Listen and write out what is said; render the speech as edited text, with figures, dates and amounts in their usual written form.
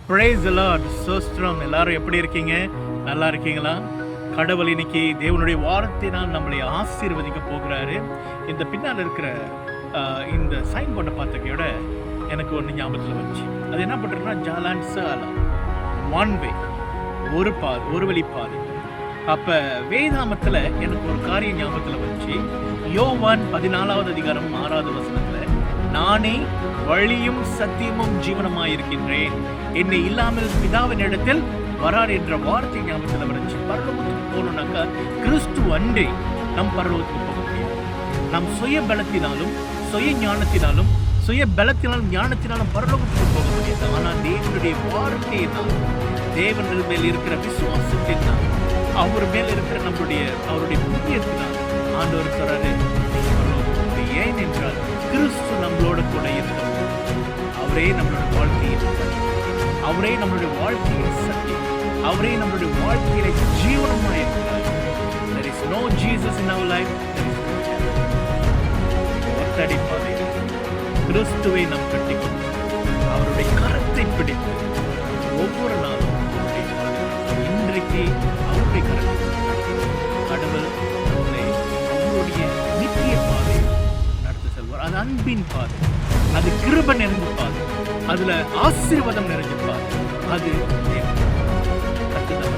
Praise the Lord. சோஸ்திரம். எல்லாரும் எப்படி இருக்கீங்க? நல்லா இருக்கீங்களா? கடவுள் இன்னைக்கு தேவனுடைய வார்த்தையினால் நம்மளை ஆசீர்வதிக்க போகிறாரு. இந்த பின்னால் இருக்கிற இந்த சைன் போர்டை பார்த்துக்கையோட எனக்கு ஒன்று ஞாபகத்தில் வந்துச்சு. அது என்ன பண்ணுறதுன்னா ஜாலான் சாலா, ஒன் வே, ஒரு வழி பாதை. அப்போ வேதாமத்தில் எனக்கு ஒரு காரியம் ஞாபகத்தில் வந்துச்சு. யோவான் 14வது அதிகாரம் 6வது வசனத்தில், நானே வழியும் சத்தியமும் ஜீவனமாய் இருக்கின்றேன், என்னை இல்லாமல் பிதாவின் இடத்தில் வரார் என்ற வார்த்தை ஞாபகத்தில் வந்துச்சு. பரலோகத்துக்கு போகணுன்னாக்கா கிறிஸ்து அண்டே நம் பரலோகத்துக்கு போக முடியாது. நம் சுய பலத்தினாலும் சுய ஞானத்தினாலும் ஞானத்தினாலும் பரலோகத்துக்கு போக முடியாது. ஆனால் தேவனுடைய வார்த்தையினால், தேவன் மேல் இருக்கிற விசுவாசத்தினால், அவர் மேல் இருக்கிற அவருடைய புண்ணியத்தினால் ஆண்டவர் சொல்றாரு, ஏன் என்றால் கிறிஸ்து நம்மளோட கூட இருக்கிறார். அவரே நம்மளோட வாழ்க்கையில், அவரே நம்மளுடைய வாழ்க்கையில் சத்தியம், அவரே நம்மளுடைய வாழ்க்கையில ஜீவனமாக இருக்கிறார். There is no Jesus in our life. ஒத்தடி பாதையில் கிறிஸ்துவை நாம் கட்டிக்கொண்டு அவருடைய கரத்தை பிடித்து ஒவ்வொரு நாளும் இன்றைக்கு அவருடைய கரத்தை கடவுள் நம்மை அவருடைய நித்திய பாதையில் நடத்தி செல்வார். அது அன்பின் பாதை, அது கிருபை நிறைந்த பாதை, அதுல ஆசீர்வாதம் நிறைஞ்ச பாதை. அது கர்த்தர்